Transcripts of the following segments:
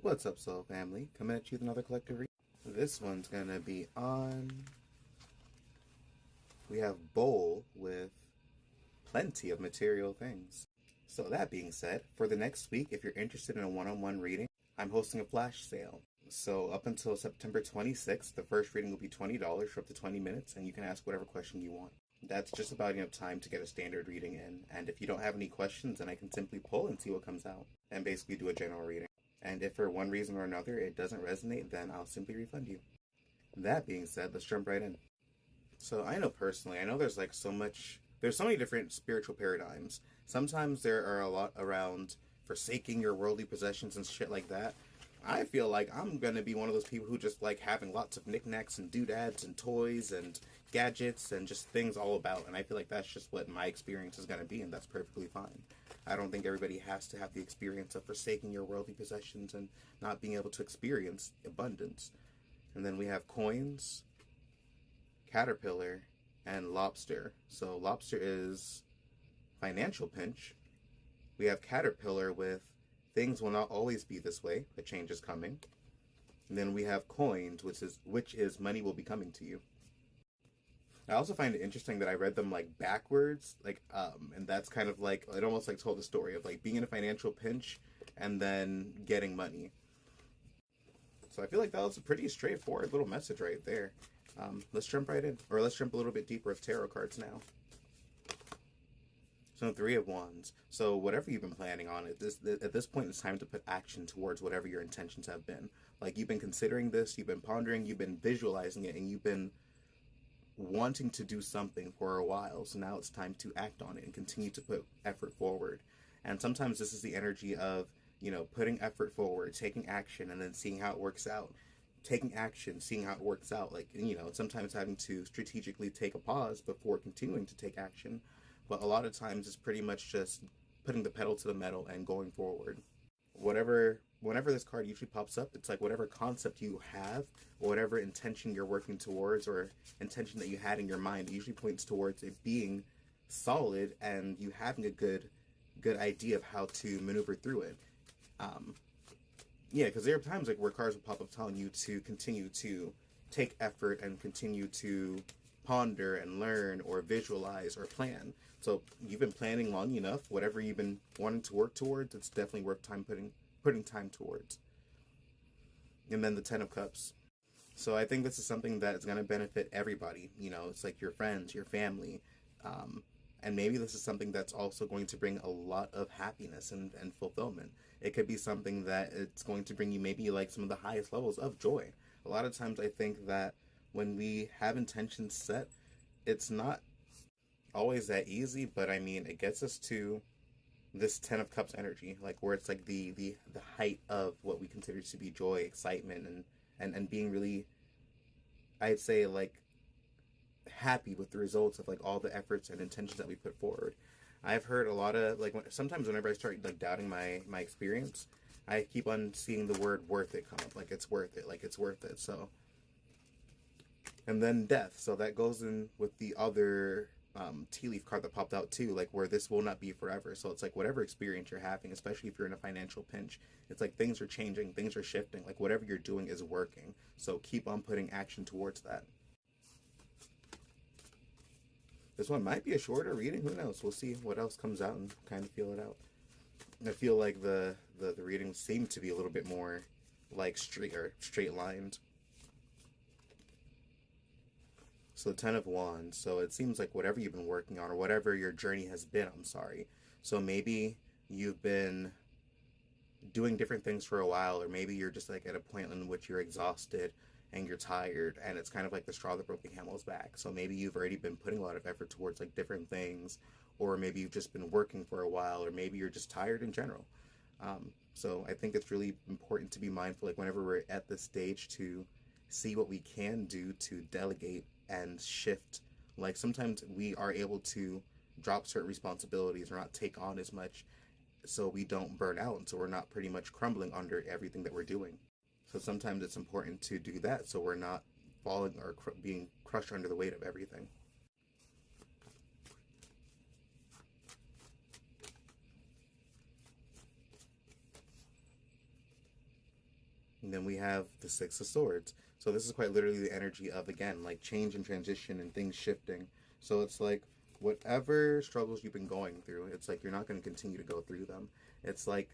What's up, Soul Family? Coming at you with another collective read. This one's gonna be on. We have Bowl with plenty of material things. So, that being said, for the next week, if you're interested in a one-on-one reading, I'm hosting a flash sale. So, up until September 26th, the first reading will be $20 for up to 20 minutes, and you can ask whatever question you want. That's just about enough time to get a standard reading in, and if you don't have any questions, then I can simply pull and see what comes out, and basically do a general reading. And if for one reason or another it doesn't resonate, then I'll simply refund you. That being said, let's jump right in. So I know personally, there's there's so many different spiritual paradigms. Sometimes there are a lot around forsaking your worldly possessions and shit like that. I feel like I'm going to be one of those people who just like having lots of knickknacks and doodads and toys and gadgets and just things all about. And I feel like that's just what my experience is going to be, and that's perfectly fine. I don't think everybody has to have the experience of forsaking your worldly possessions and not being able to experience abundance. And then we have coins, caterpillar, and lobster. So lobster is financial pinch. We have caterpillar with things will not always be this way. A change is coming. And then we have coins, which is money will be coming to you. I also find it interesting that I read them like backwards, and that's kind of like it almost like told the story of like being in a financial pinch and then getting money. So I feel like that was a pretty straightforward little message right there. Let's jump right in, or let's jump a little bit deeper with tarot cards now. So Three of Wands. So whatever you've been planning on, at this point, it's time to put action towards whatever your intentions have been. Like you've been considering this, you've been pondering, you've been visualizing it, and you've been wanting to do something for a while. So now it's time to act on it and continue to put effort forward. And sometimes this is the energy of, putting effort forward, taking action, and then seeing how it works out. Taking action, seeing how it works out. Sometimes having to strategically take a pause before continuing to take action. But a lot of times it's pretty much just putting the pedal to the metal and going forward. Whenever this card usually pops up, it's like whatever concept you have, or whatever intention you're working towards, or intention that you had in your mind, it usually points towards it being solid and you having a good idea of how to maneuver through it. Because there are times like where cards will pop up telling you to continue to take effort and continue to ponder and learn or visualize or plan. So you've been planning long enough. Whatever you've been wanting to work towards, it's definitely worth putting time towards. And then the Ten of Cups. So I think this is something that is going to benefit everybody. It's like your friends, your family. And maybe this is something that's also going to bring a lot of happiness and fulfillment. It could be something that it's going to bring you maybe like some of the highest levels of joy. A lot of times I think that when we have intentions set, it's not always that easy, but I mean, it gets us to this Ten of Cups energy, like where it's like the height of what we consider to be joy, excitement, and being really, I'd say, like happy with the results of like all the efforts and intentions that we put forward. I've heard a lot of sometimes whenever I start like doubting my experience, I keep on seeing the word worth it come up, like it's worth it. So, and then death. So that goes in with the other tea leaf card that popped out too, like where this will not be forever. So it's like whatever experience you're having, especially if you're in a financial pinch, it's like things are changing, things are shifting, like whatever you're doing is working. So keep on putting action towards that. This one might be a shorter reading, who knows? We'll see what else comes out and kind of feel it out. I feel like the readings seem to be a little bit more like straight lined. So the Ten of Wands. So it seems like whatever you've been working on, or whatever your journey has been, So maybe you've been doing different things for a while, or maybe you're just like at a point in which you're exhausted and you're tired, and it's kind of like the straw that broke the camel's back. So maybe you've already been putting a lot of effort towards like different things, or maybe you've just been working for a while, or maybe you're just tired in general. So I think it's really important to be mindful, like whenever we're at this stage, to see what we can do to delegate and shift. Like sometimes we are able to drop certain responsibilities or not take on as much, so we don't burn out, and so we're not pretty much crumbling under everything that we're doing. So sometimes it's important to do that so we're not falling or being crushed under the weight of everything. And then we have the Six of Swords. So this is quite literally the energy of, again, like change and transition and things shifting. So it's like whatever struggles you've been going through, it's like you're not going to continue to go through them. It's like,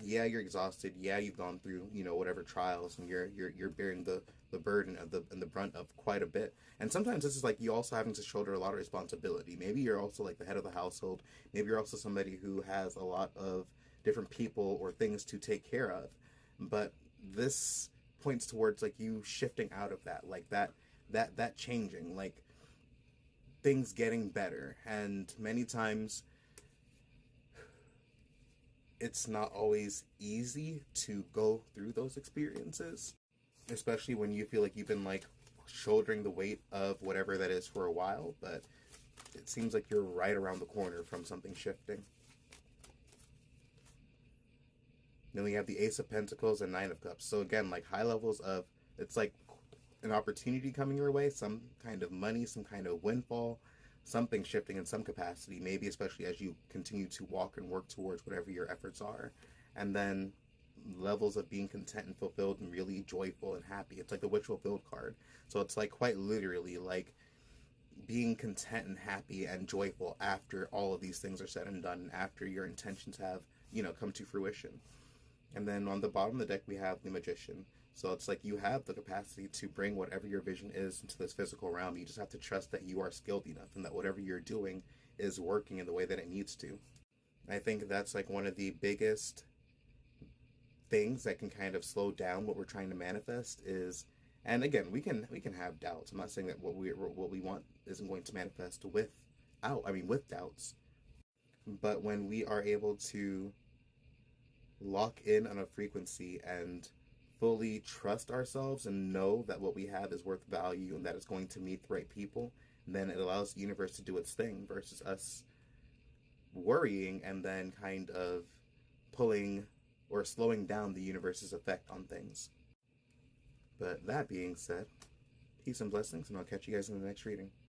yeah, you're exhausted. Yeah, you've gone through, whatever trials, and you're bearing the burden of the brunt of quite a bit. And sometimes this is like you also having to shoulder a lot of responsibility. Maybe you're also like the head of the household. Maybe you're also somebody who has a lot of different people or things to take care of. But this points towards like you shifting out of that, like that changing, like things getting better. And many times it's not always easy to go through those experiences, especially when you feel like you've been like shouldering the weight of whatever that is for a while, but it seems like you're right around the corner from something shifting. Then we have the Ace of Pentacles and Nine of Cups. So again, like high levels of, it's like an opportunity coming your way, some kind of money, some kind of windfall, something shifting in some capacity, maybe especially as you continue to walk and work towards whatever your efforts are. And then levels of being content and fulfilled and really joyful and happy. It's like the Witch Fulfilled card. So it's like quite literally like being content and happy and joyful after all of these things are said and done, and after your intentions have, come to fruition. And then on the bottom of the deck, we have the Magician. So it's like you have the capacity to bring whatever your vision is into this physical realm. You just have to trust that you are skilled enough and that whatever you're doing is working in the way that it needs to. I think that's like one of the biggest things that can kind of slow down what we're trying to manifest is, and again, we can have doubts. I'm not saying that what we want isn't going to manifest with doubts. But when we are able to lock in on a frequency and fully trust ourselves and know that what we have is worth value and that it's going to meet the right people, then it allows the universe to do its thing versus us worrying and then kind of pulling or slowing down the universe's effect on things. But that being said, peace and blessings, and I'll catch you guys in the next reading.